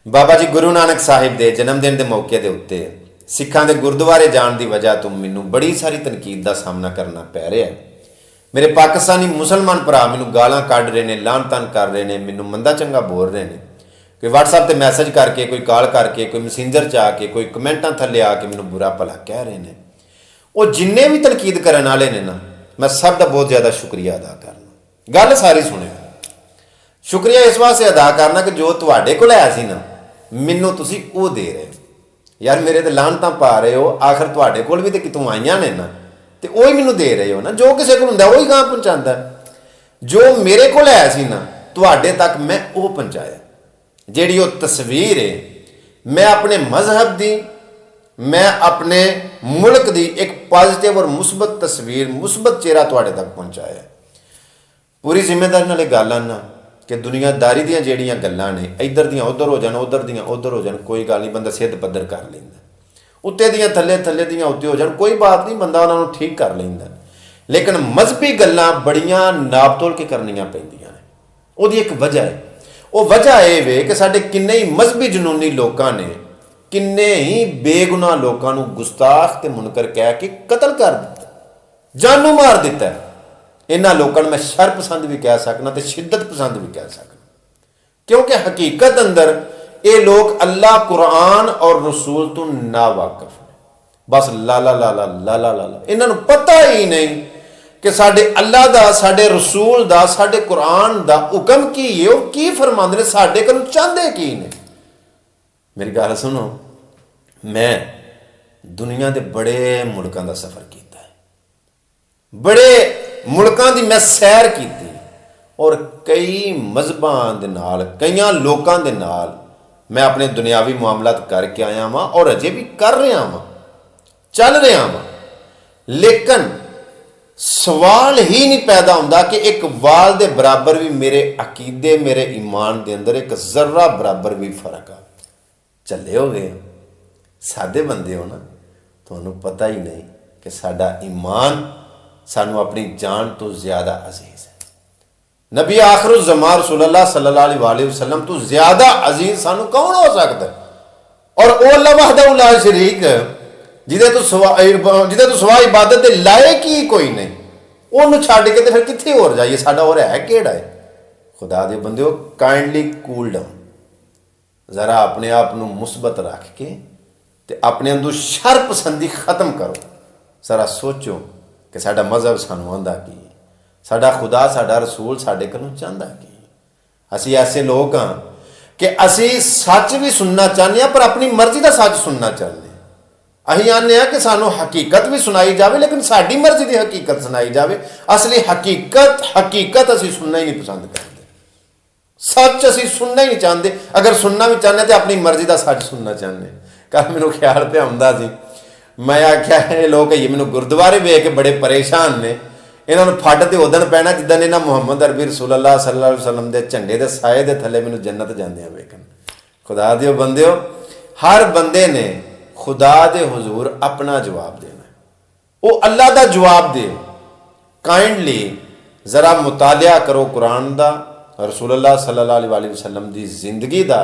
बाबा जी गुरु नानक साहिब के जन्मदिन के मौके के उत्ते सिखां के गुरुद्वारे जाने की वजह तो मैनू बड़ी सारी तनकीद का सामना करना पै रहा है। मेरे पाकिस्तानी मुसलमान भरा मैनू गालां कढ़ रहे हैं, लान तान कर रहे हैं, मैनू मंदा चंगा बोल रहे हैं। कोई व्हाट्सएप पर मैसेज करके, कोई कॉल करके, कोई मैसेंजर च आके, कोई कमेंटा थले आके मैनू बुरा भला कह रहे हैं। वो जिन्ने भी तनकीद करने वाले ने ना, मैं सब का बहुत ज़्यादा शुक्रिया अदा करना। गल सारी सुने, शुक्रिया इस वास्ते अदा करना कि जो तुहाडे कोल है सी ना, मैनू तुसी वो दे रहे हो। यार मेरे तो लानतां पा रहे हो, आखिर तुहाडे कोल भी तो कितों आईयां ने ना, तो वही मैनू दे रहे हो ना। जो किसी को हुंदा वही गां पहुँचाता है। जो मेरे कोल है सी ना, तुहाडे तक मैं वो पहुँचाया। जिहड़ी वो तस्वीर है, मैं अपने मजहब की, मैं अपने मुल्क की एक पॉजिटिव और मुस्बत तस्वीर, मुस्बत चेहरा तुहाडे तक पहुँचाया। पूरी जिम्मेदारी नाल गल आना कि दुनियादारी दियां जिहड़ियां गल्लां ने, इधर दियां उधर हो जान, उधर दियां उधर हो जान, कोई गल नहीं, बंदा सिद्ध पद्धर कर लैंदा। उत्ते दियां थल्ले, थल्ले दियां उत्ते हो जान, कोई बात नहीं, बंदा उन्हां नूं ठीक कर लैंदा। लेकिन मजहबी गल्लां बड़ियां नाप तोल के करनियां पैंदियां ने। उहदी एक वजह है, वो वजह यह वे कि साडे किन्ने ही मजहबी जनूनी लोकां ने किन्ने ही बेगुनाह लोकां नूं गुस्ताख ते मुनकर कह के कतल कर दिता, जानू मार दिता। इन्हां लोकां नूं मैं शर पसंद भी कह सकना ते शिद्दत पसंद भी कह सकना, क्योंकि हकीकत अंदर ये लोग अल्लाह, कुरान और रसूल तो ना वाकफ ने। बस लाला लाला लाला लाला, इन्हां नूं पता ही नहीं कि साडे अल्लाह दा, साडे रसूल दा, साडे कुरान दा हुक्म की है, वो की फरमांदे ने, साडे कोलों चाहते की ने। मेरी गल सुनो, मैं दुनिया के बड़े मुल्कों का सफ़र किया है, बड़े मुल्कों की मैं सैर की, और कई मजहबां दे नाल, कई लोगों के नाल मैं अपने दुनियावी मामलात करके आया वहाँ, और अजे भी कर रहा वहाँ, चल रहा वहाँ। लेकिन सवाल ही नहीं पैदा होता कि एक वाल दे बराबर भी मेरे अकीदे, मेरे ईमान के अंदर एक जर्रा बराबर भी फर्क आ। चले हो गए, सादे बंदे हो ना, तुहानू पता ही नहीं कि साडा ईमान सानू अपनी जान तो ज्यादा अजीज है। नबी आखिर ज़मान रसूलुल्लाह सल्लल्लाहु अलैहि वसल्लम तो ज्यादा अजीज सानू कौन हो सकता है? और वो अल्लाह वहदहू ला शरीक, जिदे तो सवा इबादत के लायक ही कोई नहीं, उन्होंने छड्ड के तो फिर कित्थे होर जाइए? साडा होर है किहड़ा है? खुदा दे बंदे, काइंडली कूल डाउन, जरा अपने आप को मुस्बत रख के ते अपने अंदर शर पसंदी खत्म करो। जरा सोचो कि साडा मजहब सानू आंदा की, साडा खुदा, साडा रसूल साडे कोलों चाहता की। असी ऐसे लोग हाँ कि असी सच भी सुनना चाहते हैं, पर अपनी मर्जी का सच सुनना चाहते हैं। असीं आने कि सानू हकीकत भी सुनाई जाए, लेकिन साडी मर्जी की हकीकत सुनाई जाए। असली हकीकत असी सुनना ही नहीं पसंद करते, सच असी सुनना ही नहीं चाहते। अगर सुनना भी चाहते तो अपनी मर्जी का सच सुनना चाहते। कल मैनू ख्याल पे आउंदा सी, मैं आख्या ये लोग ये मैनू गुरुद्वारे वेख के बड़े परेशान ने, इन्होंने फट तो उदन पैना जिदन इन्होंने मुहम्मद अरबी रसूलुल्लाह सल्लल्लाहु अलैहि वसल्लम के झंडे के साए के थले मैनू जन्नत जांदे वेखन। खुदा दिओ बंदिओ, हर बंदे ने खुदा दे हुजूर अपना जवाब देना, वो अल्लाह का जवाब दे। काइंडली जरा मुतालिया करो कुरान का, रसूलुल्लाह सल्लल्लाहु अलैहि वसल्लम की जिंदगी का,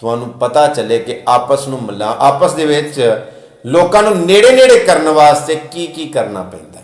तुहानू पता चले कि आपस नूं आपस दे विच लोकां नूं नेड़े नेड़े करने वास्ते की करना पैंदा।